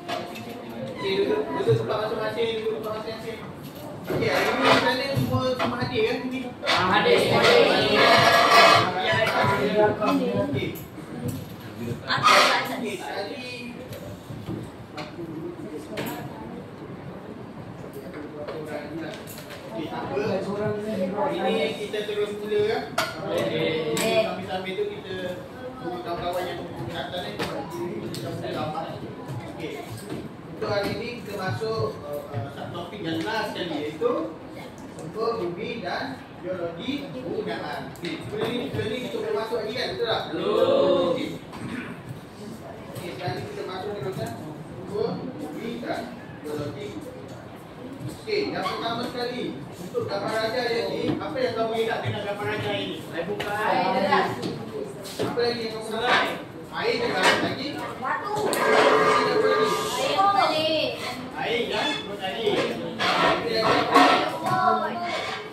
Okey, duduk tempat masing-masing, duduk tempat masing-masing. Okey, hari ni sebenarnya semua hadir kan ni? Hadir semua hadir. Okey. Okey, tadi okey, tak apa. Hari ni kita terus mula kan? Sambil-sambil tu kita kawan-kawan yang datang ni kita mula rapat. Okey. Untuk hari ni kita masuk satu topik yang last sekali, iaitu sumber bumi dan geologi penggunaan. Okey, sebelum ni kita boleh masuk lagi kan? Betul tak? Betul. Okey. Okey, sekarang ni kita masuk dulu kan? Sumber bumi dan geologi. Okey, yang pertama sekali untuk gambar raja ni, apa yang kamu ingat dengan gambar raja ini? Air bukan. Apa lagi yang kamu ingat? Air juga lagi. Batu. Apa lagi? Air Air dan mengalir.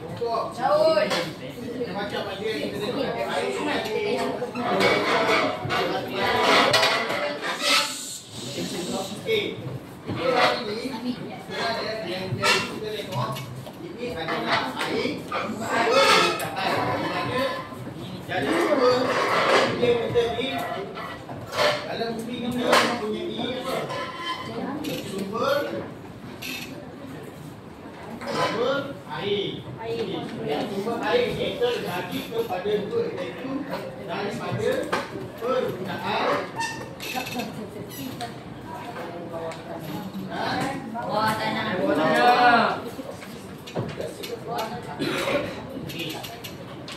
Pokok. Daun. Macam-macam aja yang kita tengok ada air mengalir. Okey. Untuk hari ni kita ada yang kita tengok ini adalah air permukaan. Mana jadi sumber dia kita ni dalam bumi ni mempunyai sumber air. Yang sumber air ni terbagi kepada dua, iaitu daripada permukaan dan Bawah tanah.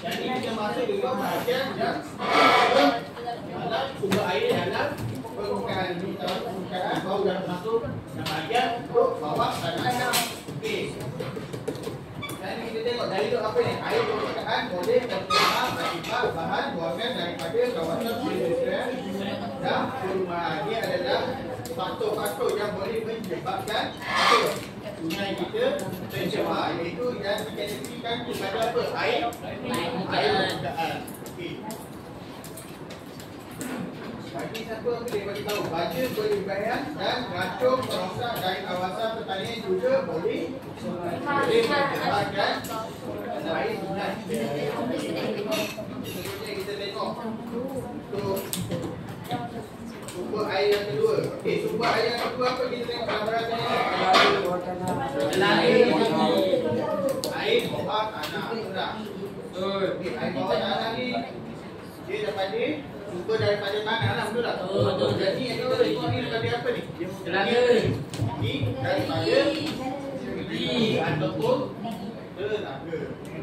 jadi kita masuk dengan bahagian yang dalam sumber air dalam permukaan ini, dalam permukaan baru dah masuk yang bahagian untuk bawah tanah. Okey. Dan kita tengok dari itu apa ni? Air permukaan boleh tercemar akibat bahan buangan daripada kawasan industrial dan perumahan. Ini adalah faktor-faktor yang boleh menyebabkan sungai kita tercemar, iaitu yang dikategorikan kepada apa? Air permukaan. Okey. Bagi siapa yang boleh bagi tahu, baja berlebihan dan racun perosak dari kawasan pertanian juga boleh menyebabkan air sungai. Seterusnya kita tengok untuk sumber air yang kedua. Okey, sumber air yang kedua apa kita tengok gambaran ni? Air bawah tanah. Betul tak? Betul. Okey, air bawah tanah ni dia daripada sumber daripada tanah lah, betul tak? Betul. Jadi yang kita tengok ni daripada apa ni? Telaga. Ni daripada negeri ataupun telaga.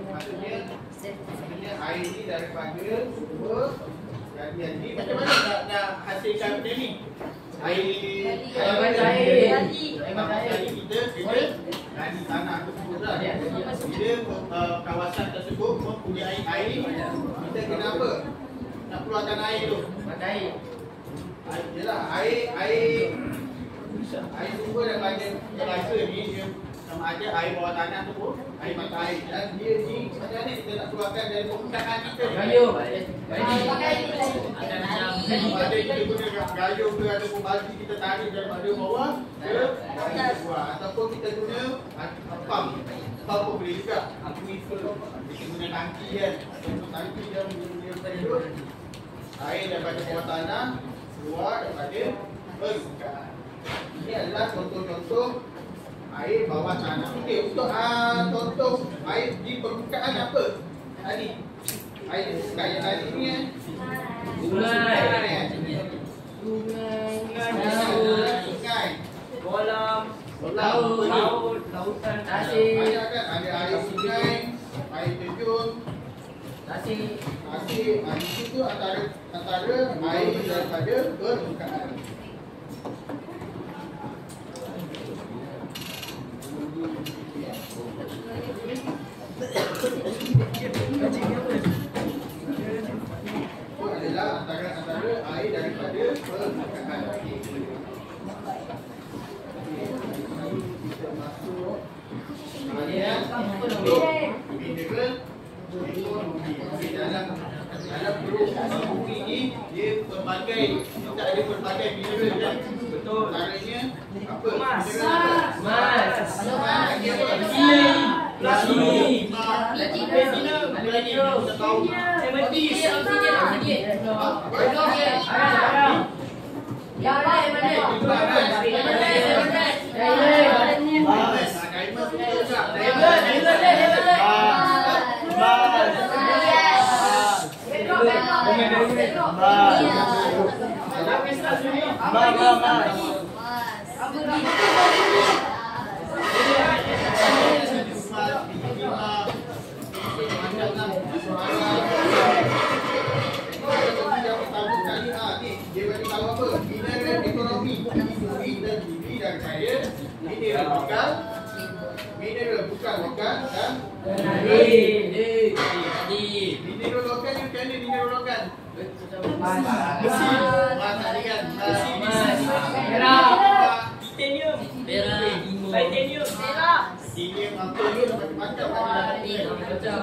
Maksudnya air ni daripada sumber galian ni. Macam mana nak hasilkan benda ni? Air kita gali tanah tersebut lah. Bila kawasan tersebut mempunyai air, kita kena apa? Nak keluarkan air tu. Air. Yelah, air sumber daripada telaga ni dia sama ada air bawah tanah tu pun air mata air, dan dia ni macam mana kita nak keluarkan dari permukaan kita ni? Gayung. Ada kita guna gayung ke ataupun baldi kita tarik daripada bawah ke bawah, ataupun kita guna pump pun boleh juga. Kita guna tangki kan, ataupun tangki yang dia air daripada bawah tanah keluar daripada permukaan. Ini adalah contoh-contoh air bawah tanah. Okey, untuk contoh air di permukaan apa? Tadi air yang tadi ni sungai, Kolam, laut, lautan, tasik, banyak kan? Ada air sungai, air terjun, tasik. itu antara air daripada permukaan. Itu adalah antara air daripada permukaan. Kita masuk bahagian mineral ekonomi. Dalam bumi ni dia pelbagai, kita ada pelbagai mineral dan Caranya apa? Emas. Emas. Mineral bukan lokal dan mineral lokal ni macam mana mineral lokal? Besi, tadi kan? Titanium. Titanium. Titanium, antonium, macam-macam.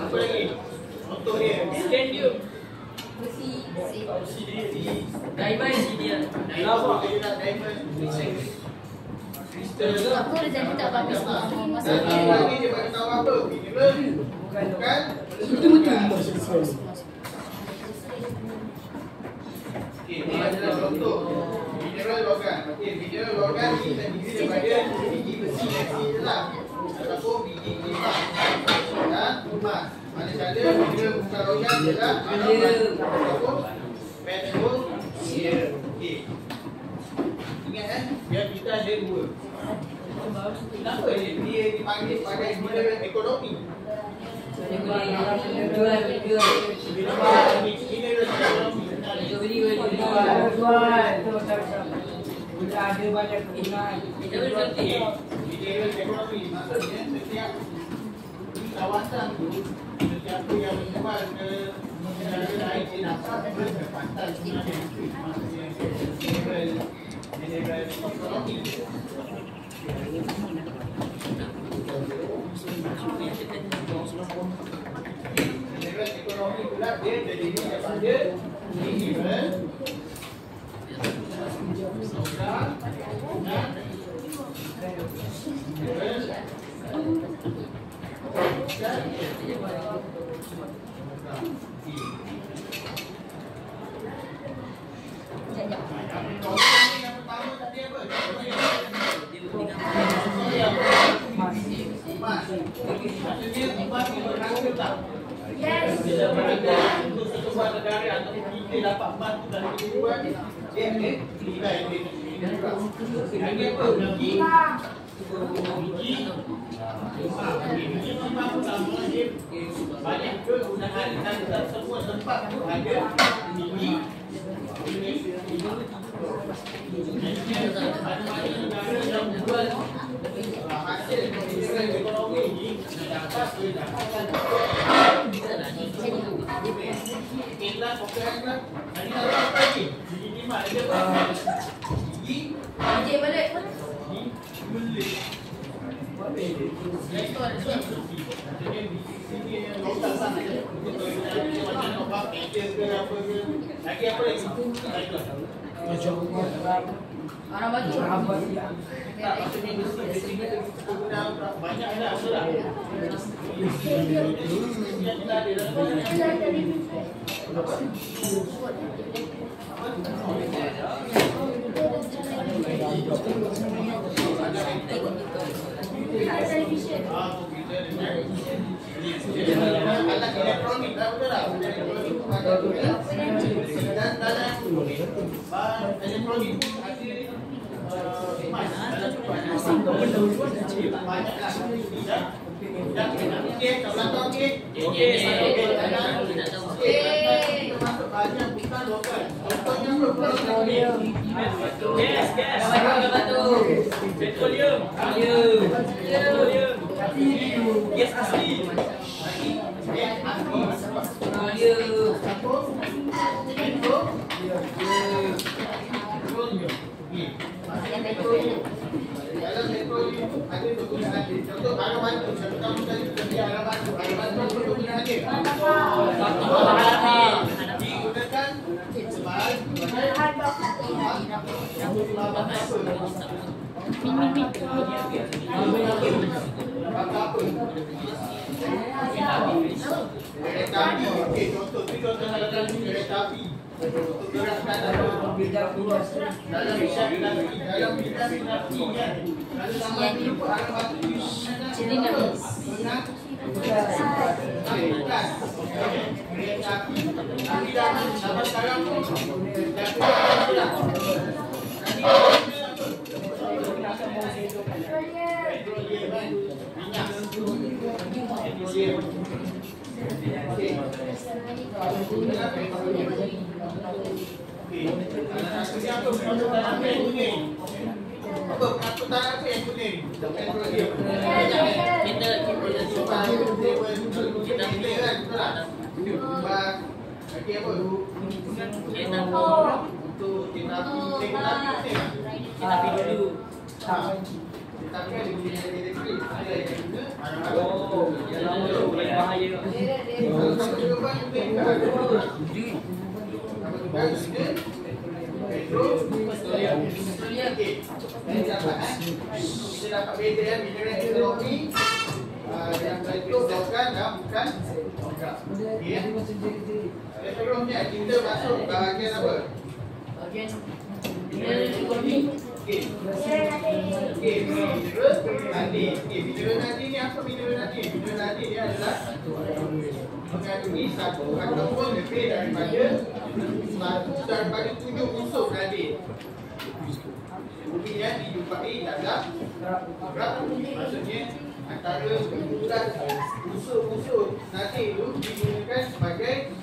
Apa lagi? Contoh dia. Scandium. Diamond. Diamond. Crystal. Aku dah jadi tak bagus masa Dan lagi dia bagi tahu apa? Mineral bukan. Okey, ini adalah contoh mineral logam. Okey, mineral logam ni terdiri daripada biji besi je lah. Ataupun biji timah dan emas. Manakala mineral bukan logam ialah ataupun petrol. Okey. Ingat biar kita ada dua. Kenapa dia dipanggil sebagai mineral ekonomi? Mineral ekonomi. Ada banyak penggunaan. Mineral ekonomi maksudnya setiap kawasan tu, setiap yang menjual ke negara lain di dapat berkepatan sebenarnya. Maksudnya mineral ekonomi. Mineral ekonomi pula dia terdiri daripada mineral bila berada untuk sebuah negara atau kita dapat bantu dari kebutuhan dia nilai dia lagi apa? Biji timah pun sama dia banyak kegunaan dan semua tempat tu ada biji mana-mana negara yang jual hasil mineral ekonomi ni dapat didapatkan kita fokuskan hari apa lagi biji timah ada apa biji balik. beli lagi apa lagi? Orang batu. Tak, maksudnya besi banyak dah sudah. Yang kita ada alat elektronik dah betul tak? Dan dalam elektronik pun ada emas dalam banyaklah okey, kat belakang okey. Okey, termasuk banyak bukan lokal. Contohnya apa? Gas. Petroleum. Gas asli. Dalam petroleum ada penggunaan dia. Contoh arang batu, satu tahun sekali kita arang batu. Arang batu apa penggunaan dia? Digunakan sebagai Abang apa? Kereta api. Okey, contoh kereta api. Untuk gerakkan dalam bidang api kan. Kalau sama jumpa arah batu jadi nak bukan. Kereta api. Tapi dah sampai sekarang pun dah keluar. Kita dapat beza ya, mineral ekonomi yang itu bukan bukan. Okey. Sebelumnya kita masuk bahagian apa? Bagian mineral ekonomi. Okey. Okey, mineral nadi. Okey, mineral nadi ni apa mineral nadi? Mineral nadi dia adalah mengandungi satu ataupun lebih daripada 7 unsur nadi. Bumi yang dijumpai dalam graf, maksudnya antara kumpulan unsur-unsur nadi itu digunakan sebagai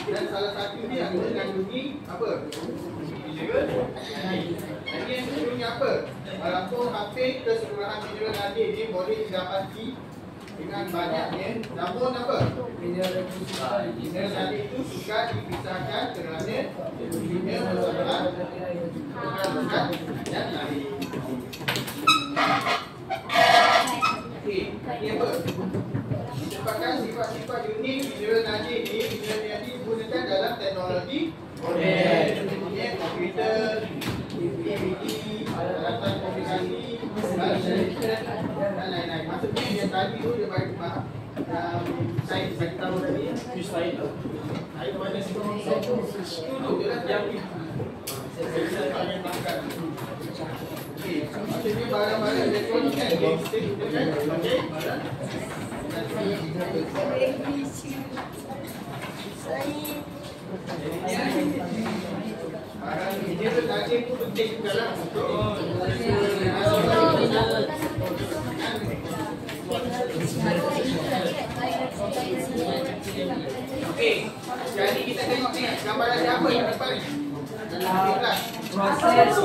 dan salah satunya yang mengandungi apa? Mineral nadi. Jadi yang seterusnya apa? Walaupun hampir keseluruhan mineral nadi ini boleh didapati dengan banyaknya, namun apa? Mineral nadi itu suka dipisahkan kerana punya persoalan dan lain. Okey, ini apa? Disebabkan sifat-sifat unik mineral nadi ini, mineral nadi digunakan dalam teknologi modern, seperti komputer, DVD, peralatan komunikasi, dan lain-lain. Maksudnya yang tadi tu dia bagi faham. Saya bagi tahu tadi, saya tahu. Saya mana sebelum itu dia lah yang saya tanya makan. Okey, maksudnya barang-barang elektronik kan kita gunakan sebagai barang. Barang mineral tadi pun penting dalam untuk okey, jadi kita tengok ni gambar ada apa yang depan ni? Proses.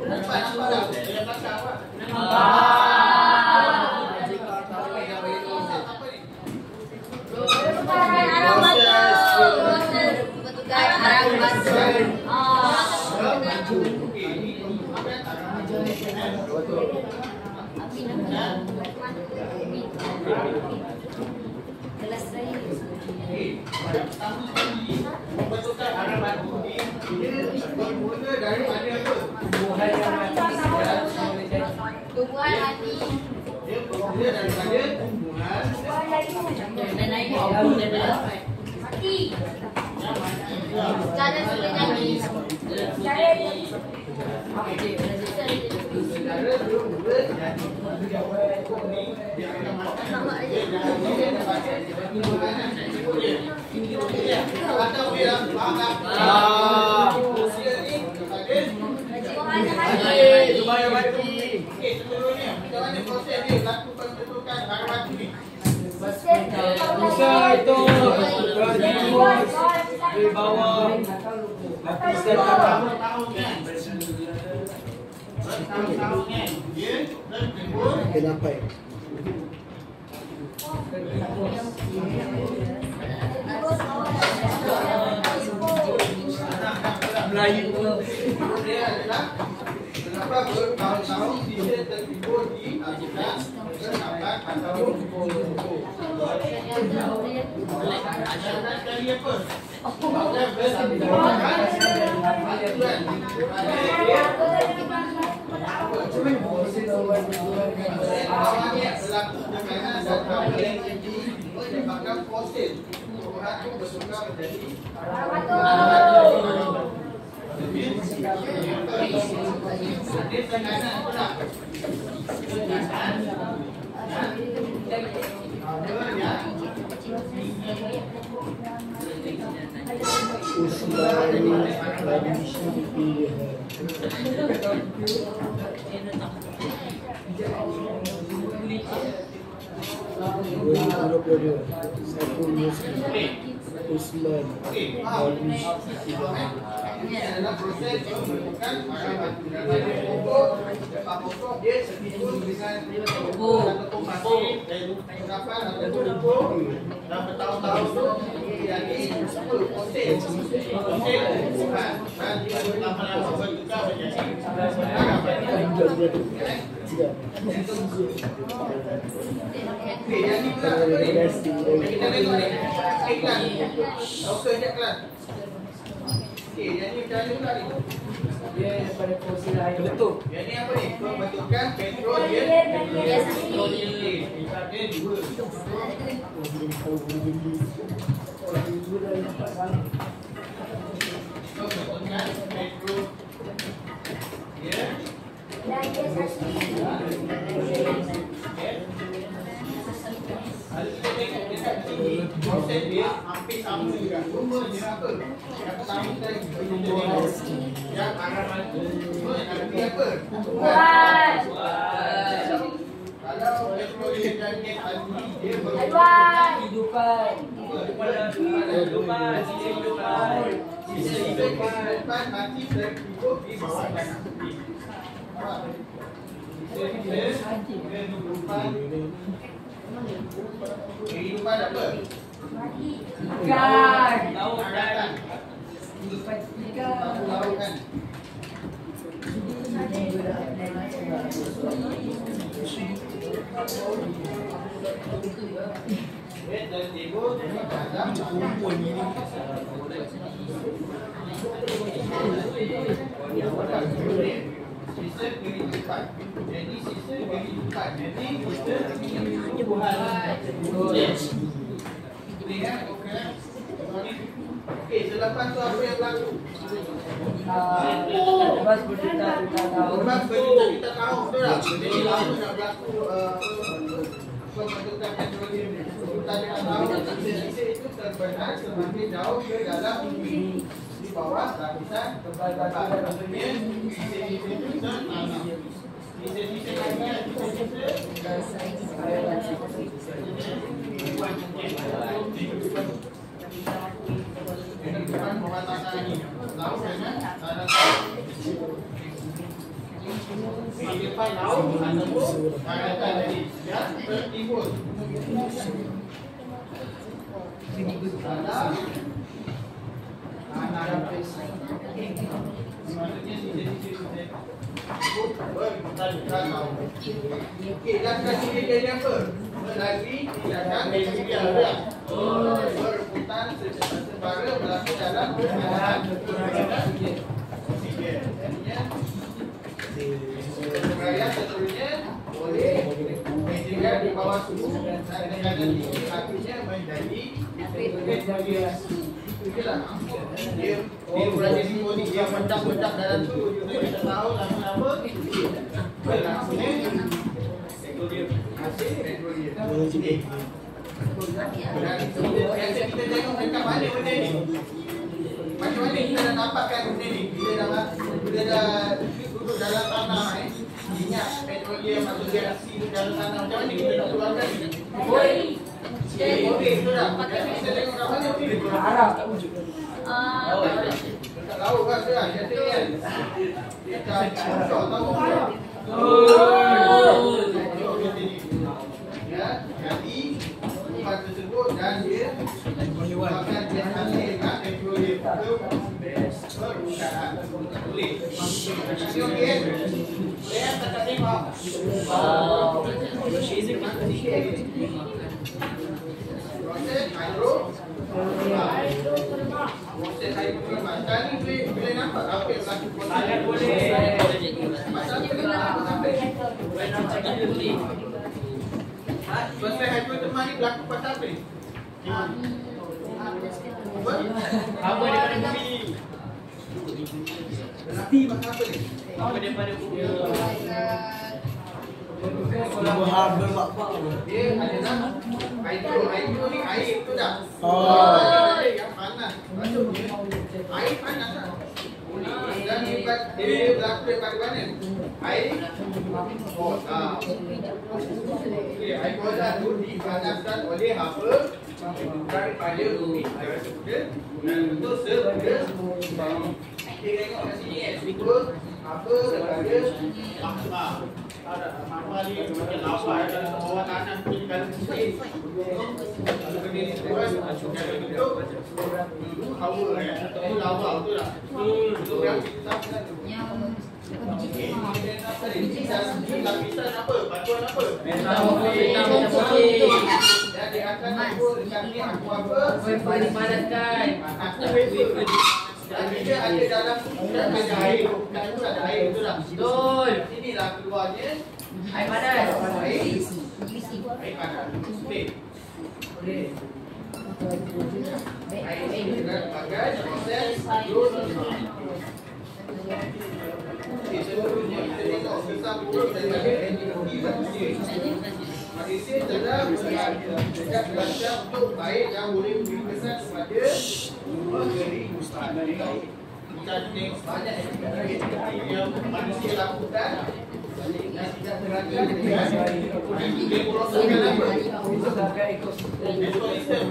Nampak tak? Yang belakang apa? Kelas saya. Pertama sekali pembentukan arah batu ni dia bermula daripada apa? Tumbuhan mati. Dia bermula daripada tumbuhan Dan lain mati. Sekarang sudah jadi. Saudara belum mula jadi pokok ni dia akan makan dia dah dapat tumbuhan dia kata boleh lah faham tak? Usia ni sebagai supaya batu. Okey, seterusnya macam mana proses dia berlaku pembentukan arah batu ni? Usaha itu di bawah lapisan tahun kan? Tahun kan? Dia tertimbul Kenapa? Melayu dia adalah kenapa bertahun-tahun dia tertimbul di Afrika sampai atau ada sekali apa? satu kan. Bawahnya berlaku tekanan dan kabel yang tinggi menyebabkan fosil tumbuhan itu bertukar menjadi jadi tekanan pula. Usman. Ini adalah proses pembentukan barang batu dalam pokok dia setimbul dengan tepung pasir dan endapan atau tepung dan bertahun-tahun tu jadi fosil tumbuhan dan dia lama-lama bertukar menjadi okey, yang ni pula kita tengok ni iklan okey sekejap kelas. Okey, yang ni macam mana pula ni? Dia daripada fosil air betul. Yang ni apa ni? Pembentukan petroleum. Dia dua. Pembentukan petroleum. Ya. Kalau kita tengok dekat sini, proses dia hampir sama juga. Cuma dia apa? Yang pertama tadi kita tengok yang arah maju. Cuma yang ada dia apa? Kalau petroleum dan gas tadi dia Kehidupan. kehidupan mati dan hidup di bawah tanah. Kehidupan apa? Ikan. Angkatan. Ikan. Lautan. Dan timbul dalam sisa kehidupan. Jadi sisa kehidupan. Jadi sisa tumbuhan. Okey, selepas tu apa yang berlaku? Lepas berjuta-juta tahun. Lepas berjuta-juta tahun, betul tak? Jadi lama nak berlaku pembentukan petroleum ni. Berjuta-juta tahun, sisa itu terbenam semakin jauh ke dalam bumi. Di bawah lapisan tebal-tebal. Maksudnya, sisa-sisa itu tertanam. Sisa-sisa yang kehidupan bawah tanah ini. Laut dengan tanah. Kehidupan laut ataupun daratan tadi yang tertimbul dalam tanah. Maksudnya sisa-sisa berjuta-juta tahun. Okey, dan kasih dia jadi apa? Melari tindakan biologi. Berputar secara sebara berlaku dalam keadaan oksigen. Jadinya seterusnya boleh ditinggal di bawah suhu dan dengan tinggi akhirnya menjadi itulah dia berada di sini, dia mendak-mendak dalam tu kita tahu lama-lama berlakunya hasil petroleum. Biasa kita tengok dekat mana benda ni. Macam mana kita dah dapatkan benda ni? Bila dah duduk dalam tanah minyak petroleum atau gas itu dalam tanah, macam mana kita nak keluarkan ni? Boleh, betul tak? Kita tengok kat mana ni? Arab. Tak tahu kan sudah, jadi kan. Kita tahu tak? Ya, jadi tubuhan tersebut dan dia menyebabkan dia hasil dengan petroleum itu permukaan. Boleh. Jadi okey. Saya tak tengok. Proses hidro. Proses proses air pengiriman. Sekarang ni boleh nampak apa yang berlaku proses. Sangat boleh. Masa apa dia nak sampai? Proses hidrotermal ni berlaku pasal apa ni? Apa? Apa daripada bumi? Steam pasal apa ni? Apa daripada bumi? Dia ada nama hidro ni air tu dah. Yang panas. Maksudnya air panas lah. Dan dia berlaku daripada mana? Air koda. Air koda tu dipanaskan oleh apa? Daripada bumi. Dan untuk sebuah kita tengok kat sini apa daripada magma. Magma ni macam lava dalam bawah tanah tu kalau putih. Kalau kena ditekan ada bentuk hawa ataupun lava betul tak? Untuk yang kita lapisan apa? Batuan apa? Dan di atas aku dekat ni aku apa? Dipanaskan. Aku wafer. Dan dia ada dalam dan ada air. Kat situ ada air betul tak? Betul. Inilah keluarnya Air panas. air panas. Okey. Air ini dengan bagai proses hidrotermal. Okey, seterusnya kita tengok kisah buruk daripada energi manusia. Manusia telah sejak belajar untuk baik yang boleh memberi kesan kepada kehidupan. Kita tengok banyak aktiviti yang manusia lakukan dan tidak terlalu dengan dia merosakkan apa? Ekosistem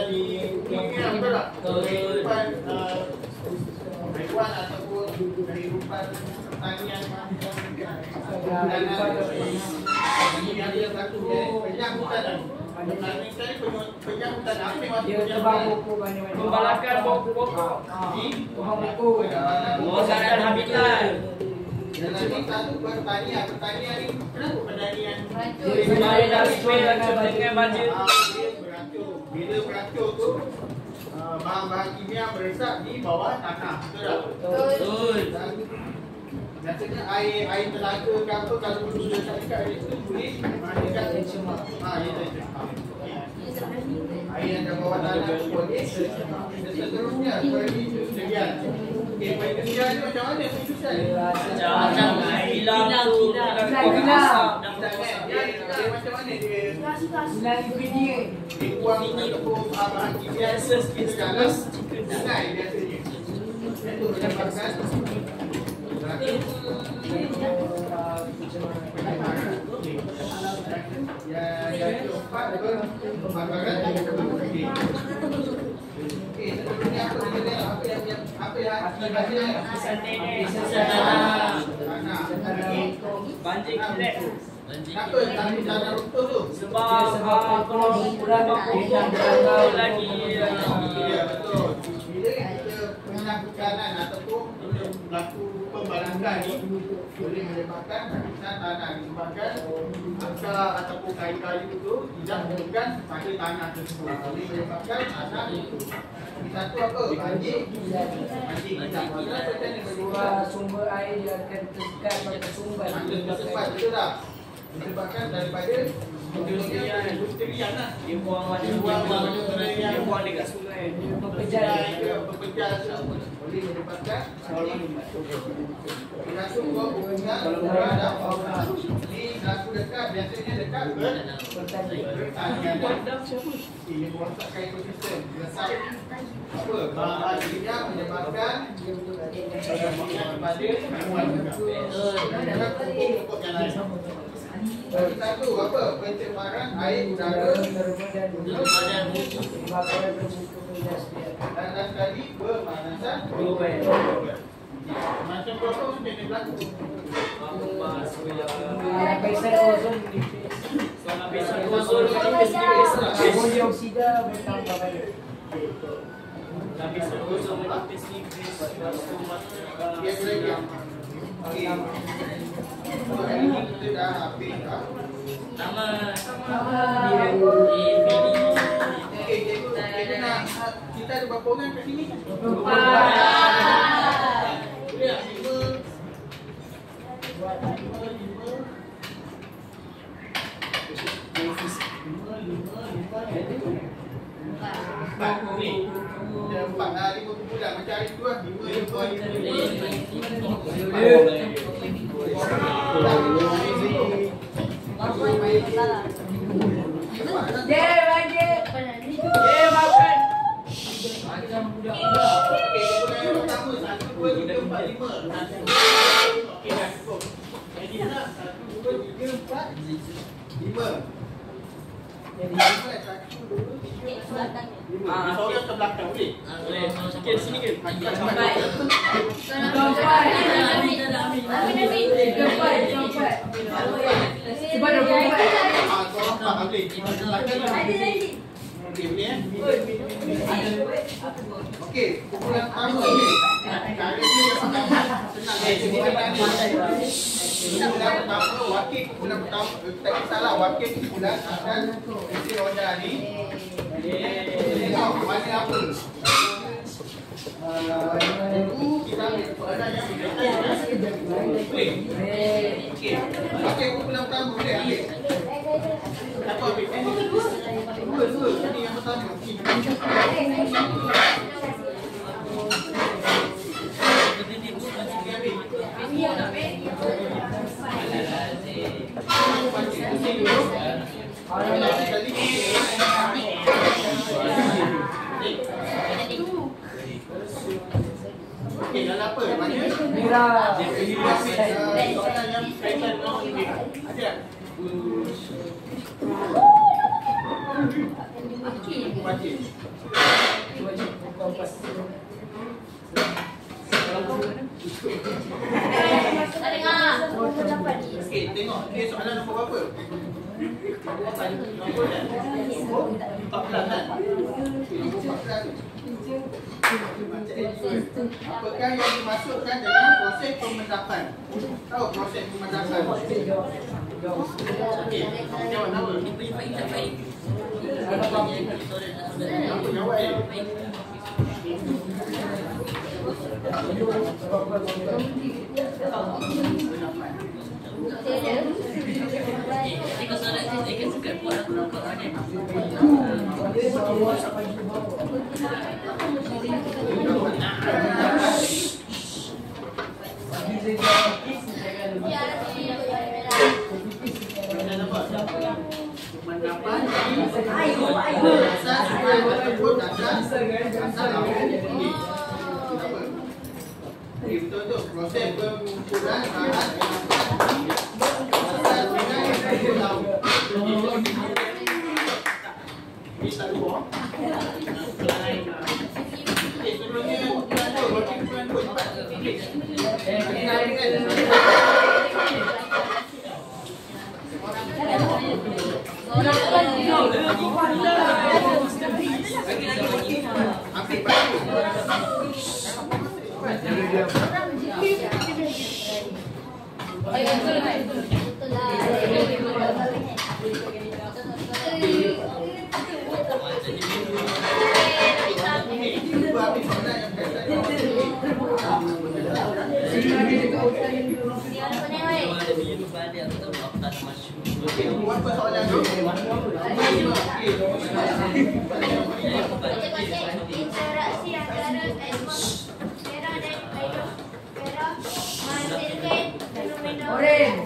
di dunia betul tak? Kehidupan haiwan ataupun kehidupan pertanian ini yang dia berlaku penyambutan. Penyambutan apa yang Dia tebang pokok banyak-banyak. Membalakan pokok-pokok. Membalakan habitat. Dan lagi satu pertanian. Pertanian ni kenapa pertanian? Supaya dah dengan banjir. Dia beracun. Bila beracun tu bahan-bahan kimia meresap di bawah tanah. Betul tak? Betul. Dan biasanya air telaga ke apa kalau perlu letak dekat air tu boleh menghasilkan tercemar. Dia tercemar. Air yang ada bawah tanah tu boleh. Seterusnya perindustrian. Okey, perindustrian ni macam mana perindustrian? Macam kilang. Dia macam mana dia? Silang ingredient. Dibuang ataupun bahan kimia kita dalam sungai biasanya. Itu menyebabkan yang keempat pembakaran okey. Okey, seterusnya apa yang akibatnya? Tanah. Banjir kilat. Kenapa tanah runtuh tu? Sebab kalau kurang pokok lagi. Ya, betul. Bila kita penanggulangan ataupun berlaku pembalakan ni boleh menyebabkan lapisan tanah disebabkan akar ataupun kayu-kayu tu tidak menekan pada tanah tersebut. Boleh menyebabkan tanah itu. Satu apa? Banjir. Banjir kita. Kenapa macam ni berubah? Sumber air dia akan tersekat pada sumber. Cepat betul tak? Disebabkan daripada industrian lah. Dia buang Dia buang dekat sungai. Pepejal boleh menyebabkan laku buah bunga dan fauna. Ini laku dekat biasanya dekat pertanian. Ia merosakkan ekosistem. Resap apa? Bahan kimia menyebabkan kepada haiwan juga. Dan pokok-pokok yang lain. Lagi satu apa? Pencemaran air udara dan tadi pemanasan global. Macam berapa macam ni berlaku? Lapisan ozon menipis. Lapisan ozon menipis. Karbon dioksida bertambah banyak. Lapisan ozon menipis. Dia lagi. Okey. Hari ini kita dah habis dah. Nama Okey, cikgu. Kita ada berapa orang kat sini? 24. Boleh tak? 4 ni. Dia 4 lah, 5 bulan macam hari tu lah. 5. Dia bagi. Apa nanti? Eh, makan. Macam budak-budak. Okey, kemudian yang pertama 1, 2, 3, 4, 5. Okey, dah cukup. Jadi nak 1, 2, 3, 4, 5. Jadi 1, 2, 3, 4, 5. Seorang ke belakang boleh? Boleh. Sikit sini ke? Sampai. Cuba 24. Seorang 4 boleh. Okey, boleh okey, kumpulan pertama ni. Cara ni yang pertama senang. Kumpulan pertama, wakil kumpulan pertama. Tak kisahlah, wakil kumpulan akan isi roda ni. Tengok mana apa. Kita ambil soalan yang boleh. Okey, wakil kumpulan pertama boleh ambil. Apa ambil? Dua. Ini yang pertama. Okey, dalam apa? Mana? Merah. Soalan yang kaitan dengan ini. Ada? Baca. Tak dengar. Okey, tengok. Ni soalan nombor berapa? Nombor 14 kan? Okey, nombor 14 tu. Apakah yang dimasukkan dalam proses pemendapan? Tahu proses pemendapan? Okey, jawab nama. Apa jawab dia? Betul-betul proses pengumpulan bahan ini tak luar. Sebelumnya wakil kumpulan 4. Soalan tu. Interaksi antara atmosfera dan hidrosfera menghasilkan fenomena Orange.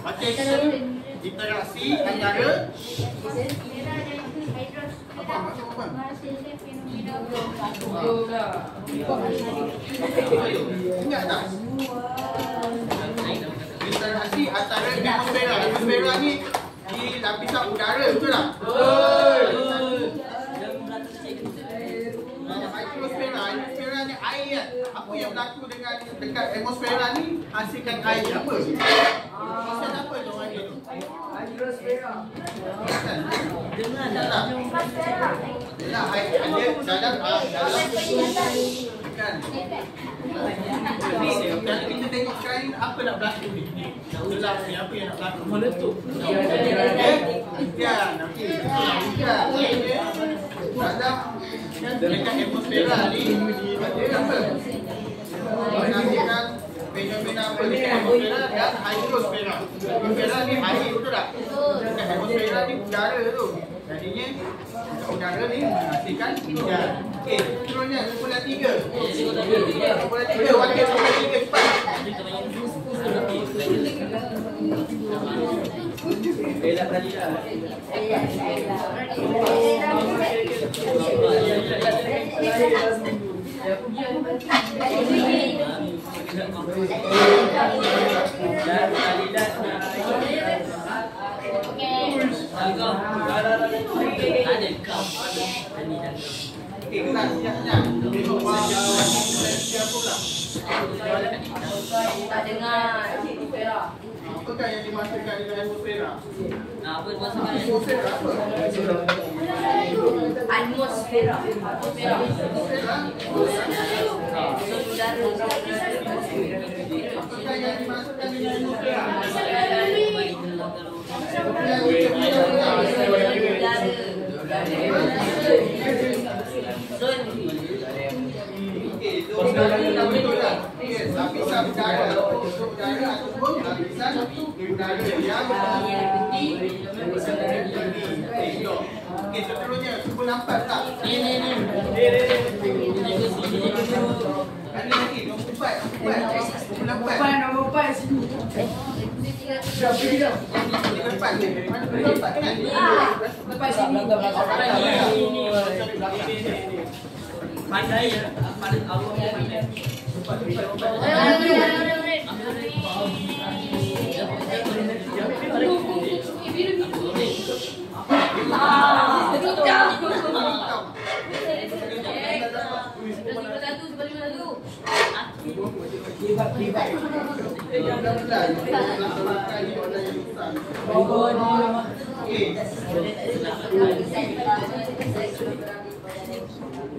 Baca interaksi antara atmosfera dan hidrosfera menghasilkan fenomena ingat tak? Interaksi antara atmosfera. Atmosfera ni di lapisan udara, betul tak? Atmosfera ni air kan? Apa yang berlaku dengan dekat atmosfera ni hasilkan air apa? Hasil apa tu orang ni? Hidrosfera. Yalah, air ada dalam kan. Kalau kita tengok sekarang ni apa nak berlaku ni? Dalam ni apa yang nak berlaku? Meletup. dekat atmosfera ni dia apa? Mengakibatkan fenomena apa dekat atmosfera dan hidrosfera. Atmosfera ni air, betul tak? Dekat atmosfera ni udara tu. Jadinya udara ni menghasilkan hujan. Okey, seterusnya simpulan 3. Simpulan 3, wakil simpulan 3 cepat. Dah tadi dah. Okey, kelas siap-siap. Tengok siapa pula. Tak dengar. Apakah yang dimasukkan dengan atmosfera? Apa maksudnya? Atmosfera apa? Atmosfera. Atmosfera? Apakah yang dimasukkan dengan atmosfera? Lapisan udara ataupun lapisan udara yang tinggi. Okey, seterusnya simpulan 4 tak? Ada lagi nombor 4. Simpulan 4. Nombor 4 sini. Simpulan 4 ni. Mana simpulan 4 kan? Lepas sini. Pandai ya, pandai Allah pandai.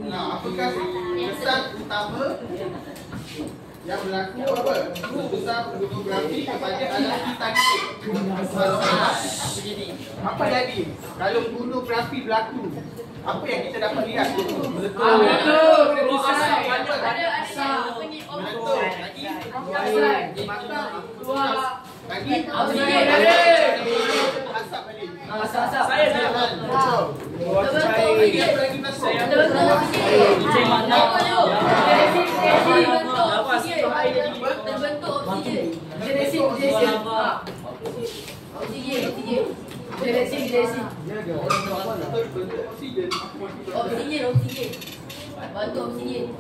Nah, apakah kesan utama yang berlaku apa? Kesan fotografi kepada alat Titanic. Apa jadi kalau gunung berapi berlaku? Apa yang kita dapat lihat? Betul. Lagi asap balik. Saya dah. Bantu oksigen.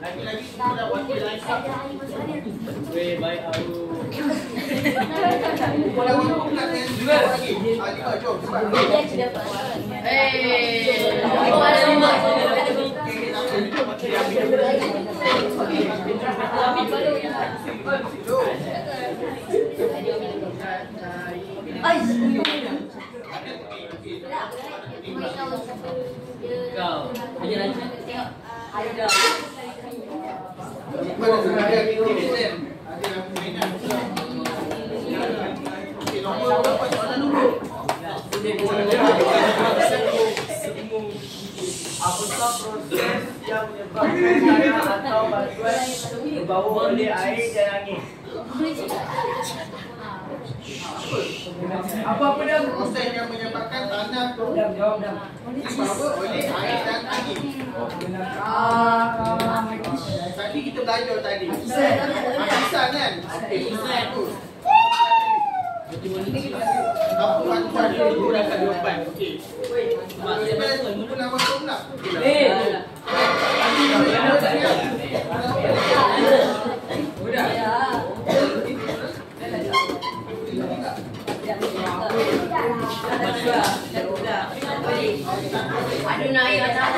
Lagi-lagi sudah wakil Aisyah. Weh, baik aku. Kalau wakil pula kan juga lagi. Lima, jom cepat. Kau, ajar aja. Mana sudah ada KTSM? Ada yang mainan. Okey, nombor berapa soalan dulu? Apakah proses yang menyebabkan tanah atau batuan terbawa oleh air dan angin? Apa dah? Proses yang menyebabkan tanah tu Jawab dah. dibawa oleh air dan angin. Tadi kita belajar tadi. Hakisan kan? Hakisan tu. Apa bantuan dia dulu dapat jawapan? Okey. Lepas tu nak masuk pula. Aduh naik atas.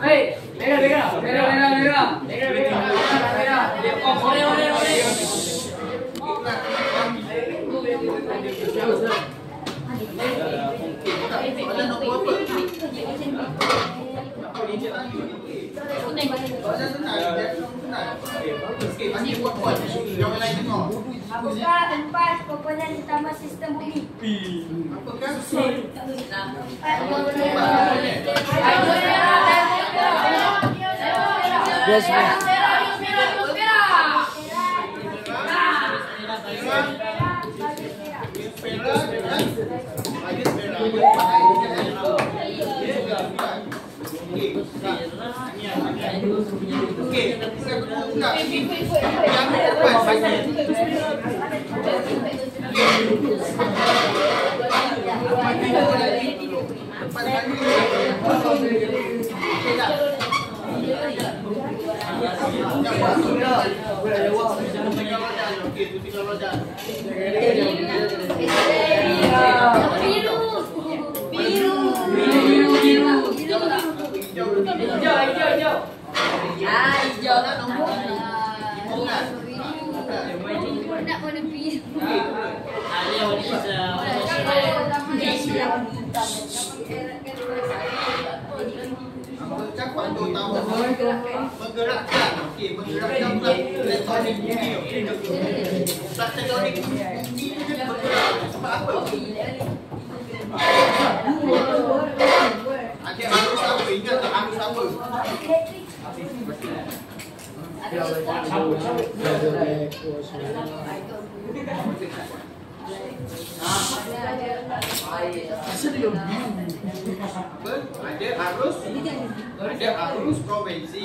Hei, merah. Sikit, bagi buat-buat. Jangan lain tengok. Apakah empat komponen utama sistem bumi? Apakah? Empat komponen. Nak warna biru. Cakupan tu utama menggerakkan, okey, menggerakkan pula elektronik bumi, okey. Plat tektonik bumi dia bergerak. Sebab apa? Ada arus apa? Ingat tak arus apa? Ada arus konvensi.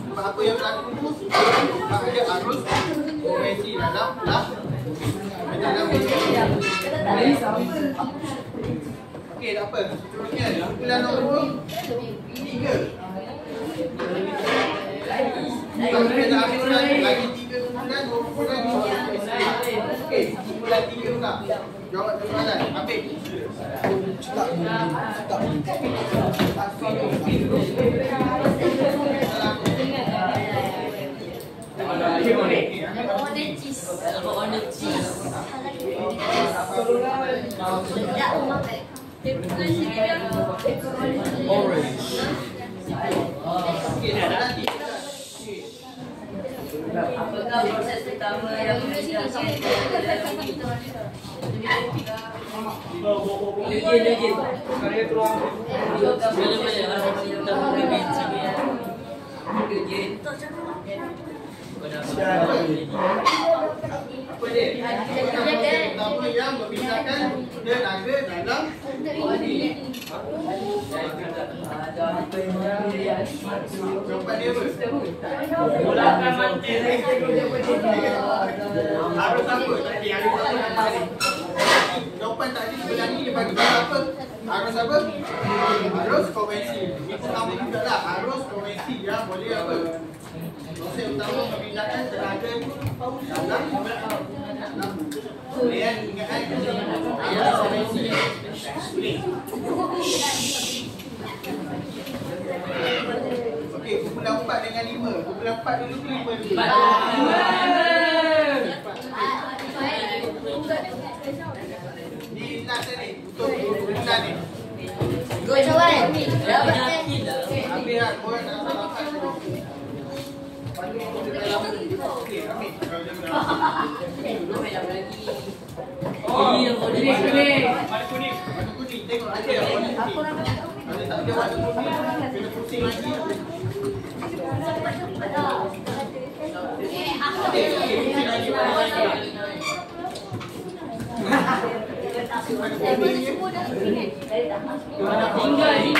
Sebab apa yang berlaku tu? Sebab ada arus konvensi dalam okey, tak apa. Seterusnya, kumpulan nombor 3. Kalau kita ada kumpulan lagi 3 kumpulan, 2 kumpulan, 2 kumpulan. Okey, kumpulan 3 pula. Jawab soalan. Habis. Apakah proses pertama yang Apa dia? Pertama yang memisahkan tenaga dalam bumi. Jawapan dia apa? Mulakan mantis. Arus apa? Tadi arus apa tadi? Jawapan tadi sebelah ni dia bagi apa? Arus apa? Arus konvensi. Itu sama juga lah. Arus konvensi yang boleh apa? Proses utama memindahkan tenaga dalam boleh kan? Ingat kan? Arus konvensi. Okey, kumpulan 4 dengan 5. Kumpulan 4 dulu ke 5 dulu? 4. Di last ni, untuk kumpulan ni. Good soalan. Habis lah, korang nak salah dulu. Okey, ambil. Warna kuning. Warna kuning, tengok ada warna kuning. Kalau tak ada warna kuning, kena pusing lagi. Pusing lagi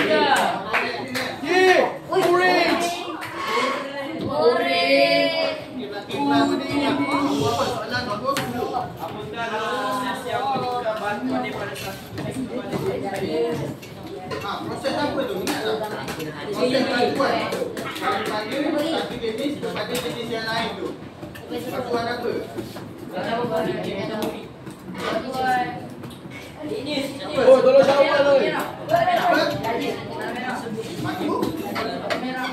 proses apa tu? Ingat tak? Proses kelakuan. Kalau pada satu jenis kepada jenis yang lain tu. Kelakuan apa? Oh, tolong jawab tu. Apa? Batu? Batu merah.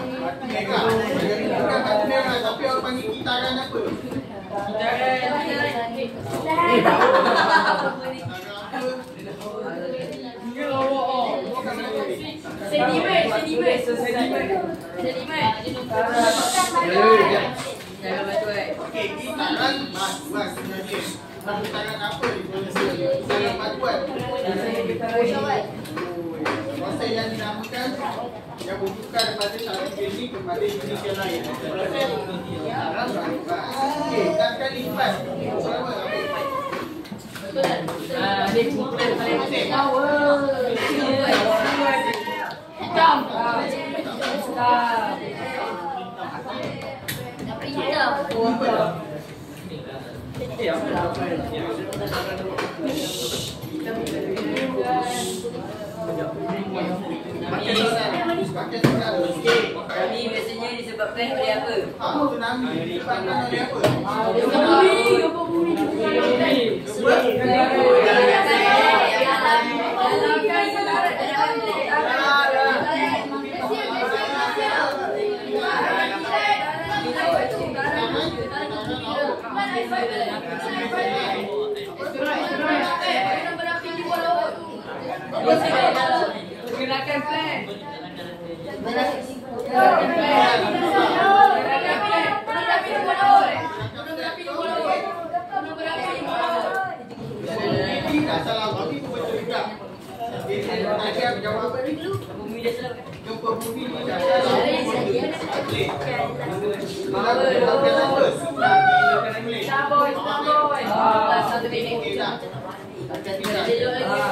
Bukan batu merah, tapi orang panggil gitaran apa? Sedimen. Jangan batu Okey, ini tangan batuan sebenarnya. Satu tangan apa ni? Tangan batuan. Proses yang dinamakan yang bukan pada satu jenis kepada jenis yang lain. Proses tangan batuan. Okey, takkan lipat. Berapa? Ni kumpulan paling power. Hitam. Kami biasanya disebabkan oleh apa? Tsunami disebabkan oleh apa? Gerakan plan. Ini tak salah, tapi pun betul juga. Tadi aku jawab apa ni? Bumi dah salah. Jumpa bumi ni tak salah. Kalau kita apa? Tsunami. Saboy. Satu minit. Jejok lagi.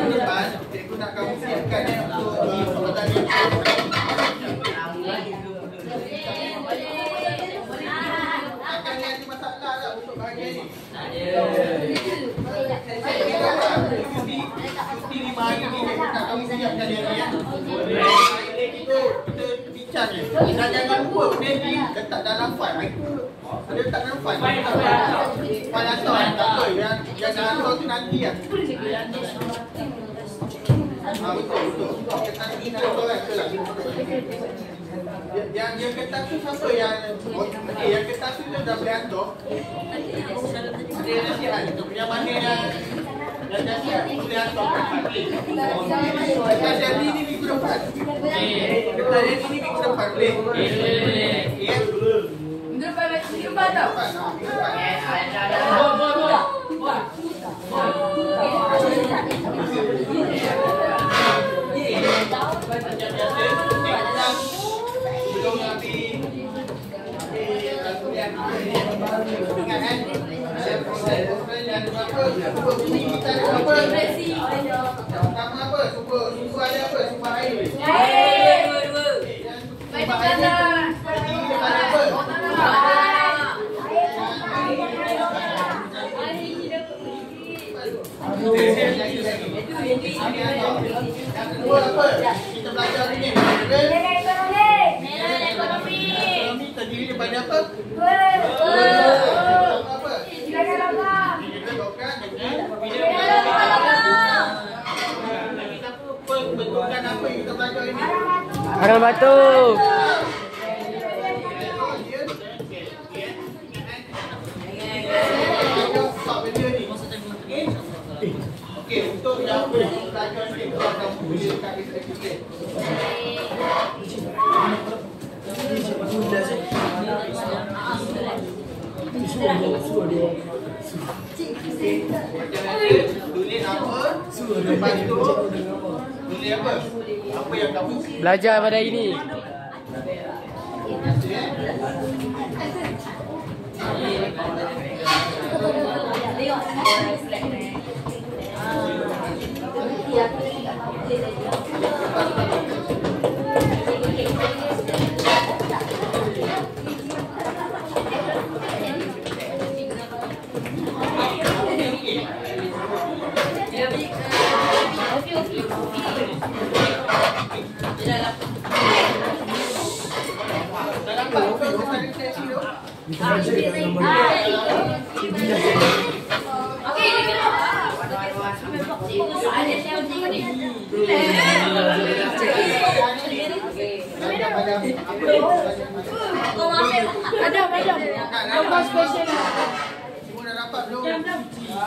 Depan, cikgu nak kamu siapkan untuk pertandingan. Akan ada masalah tak untuk bahagian ni? Cuti 5 hari ni cikgu nak kamu siapkan dia ni ya. Kita bincang je. Dan jangan lupa benda ni letak dalam file. Dia letak dalam file. File asal tak apa. Yang asal tu nanti lah. Betul. Nanti nak tahu kan? Betul lah. Yang kertas tu siapa yang... Okey, yang kertas tu dah boleh hantar. Dia dah siap kan? Yang mana yang... Yang dah siap boleh hantar kan? Kertas yang ni minggu depan. Kertas yang ni minggu depan boleh? Ya? Minggu depan tau. Belum habis kuliah ingat kan? Proses yang apa? Bumi kita ada apa? Pertama apa? Sumber ada apa? Sumber air. Dua. Sumber air ni terdiri daripada apa? Yang kedua apa? Kita belajar ni. Ekonomi terdiri daripada apa? Apa? Nilai logam. Bentukan apa yang kita belajar ini? Arang batu. Okey, untuk yang belajar ni kita akan boleh dekat sikit. Tulis apa? Lepas tu tulis apa? Apa yang kamu Belajar pada hari ni. Ada. Semua dah dapat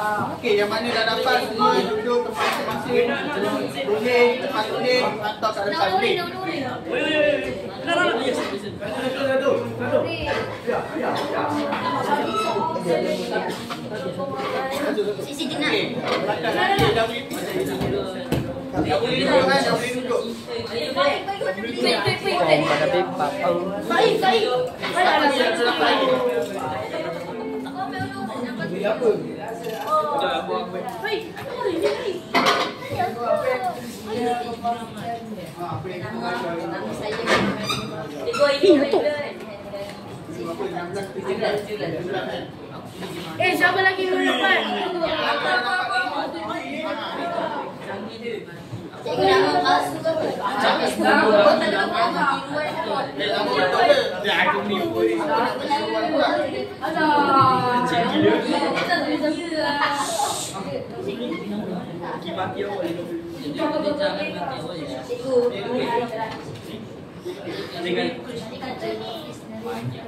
Okey, yang mana dah dapat semua duduk tempat masing-masing. Boleh tempat tulis atau kat depan boleh. Sisi jenang. Okey, belakang lagi dah boleh. Dah boleh duduk kan, dah boleh duduk. Siapa lagi belum dapat? Cikgu nak masuk ke?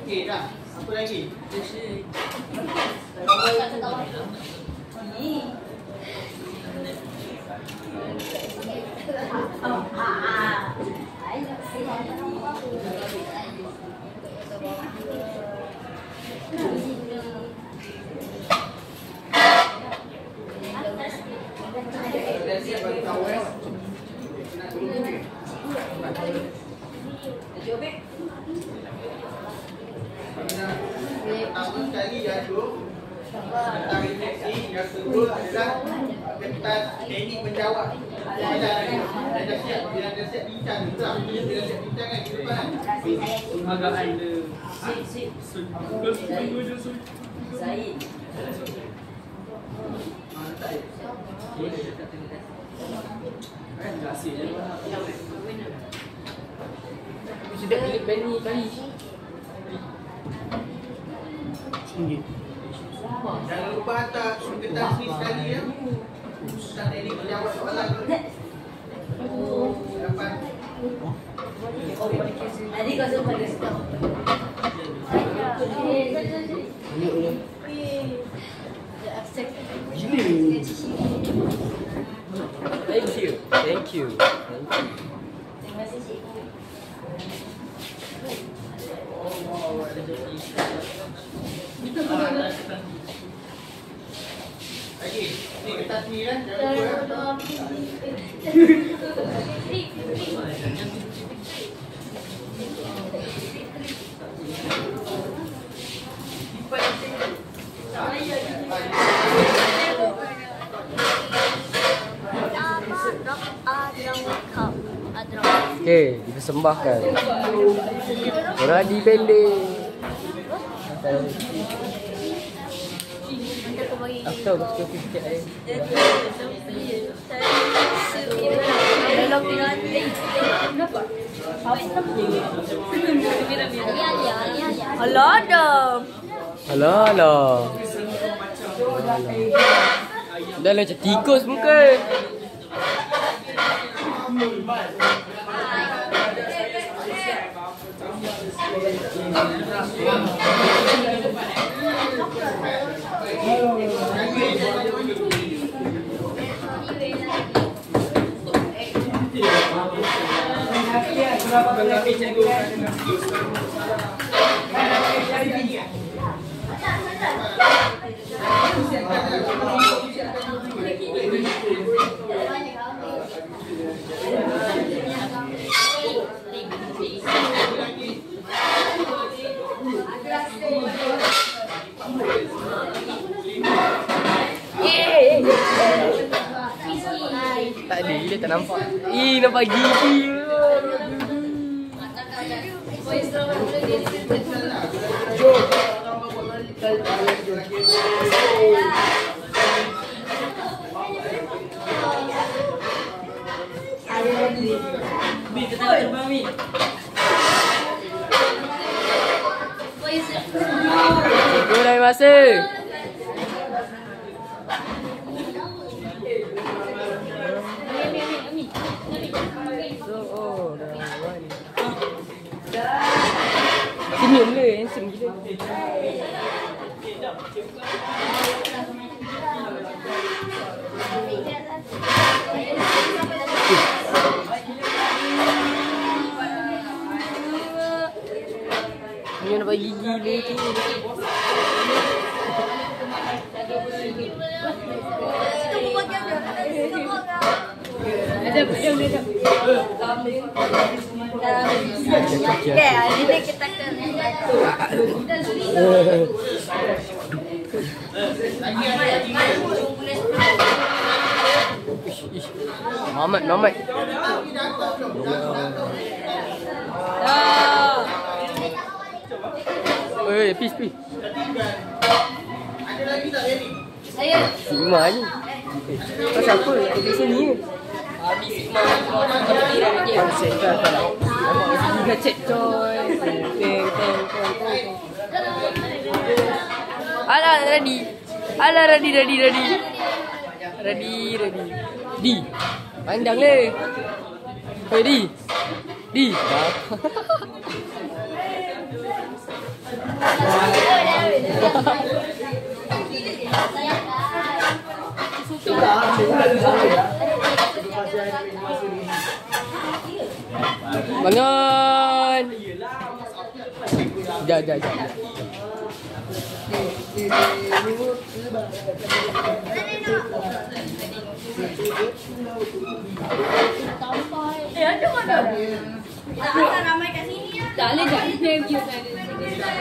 Okey dah. Apa lagi? Pertama sekali iaitu tentang refleksi, yang kedua adalah tentang teknik menjawab. Bila dah siap bincang ni tak? Bila siap bincang kan ke depan kan? Penghargaan dia. Said. Sudah pilih Benny kali. Jangan lupa hantar kertas ni sekali ya. Tentang teknik menjawab soalan tu. Dapat. Adik kau semua ada stop. Thank you. Terima kasih cikgu. Lagi, ni kertas ni kan, jangan lupa ya. Okey, dipersembahkan. Radi pendek. Aku tahu aku suka sikit air. Alah dah. Alah. Dah lah macam tikus muka. Tak ada, dia tak nampak. Nampak gigi. Mi, kita nak terbang Mi. Cikgu dah masa. Senyum dia, handsome gila. Dia nak bagi gigi dia tu. Okay, hari ni kita akan Mamat. Peace. Ada lagi tak Reni? Saya. Sigma ni. Kau siapa? Di sini. Habis Sigma. Konsep dah. Kita cek coy. Alah, ready. Di. Pandang le. Di. Bangun. Jap. ada mana? Asal ramai kat sini ya. Tak boleh tak?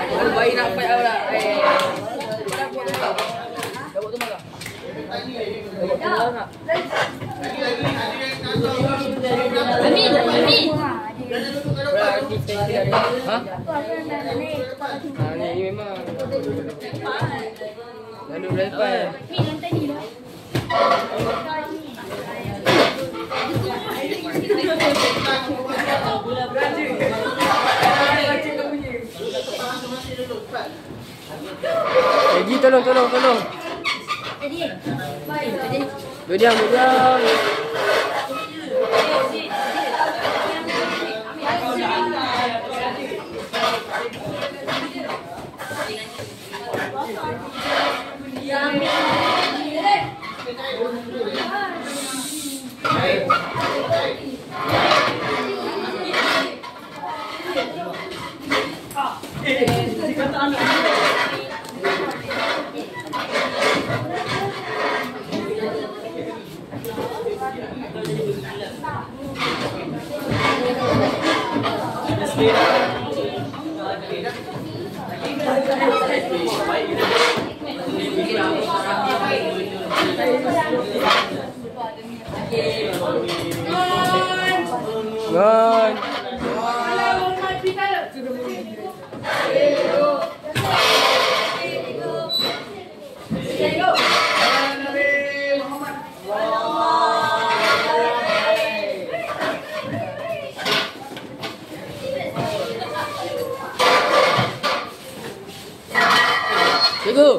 Baru baik nak fight awak lah. Dabuk tu marah. Lagi ada yang kantong. Amin. Jangan duduk kat depan. Ha, ni memang. Duduk depan. Ni lantai ni lah. Lagi tolong. Jadi, baik. Berdiam. Ngon. Cikgu.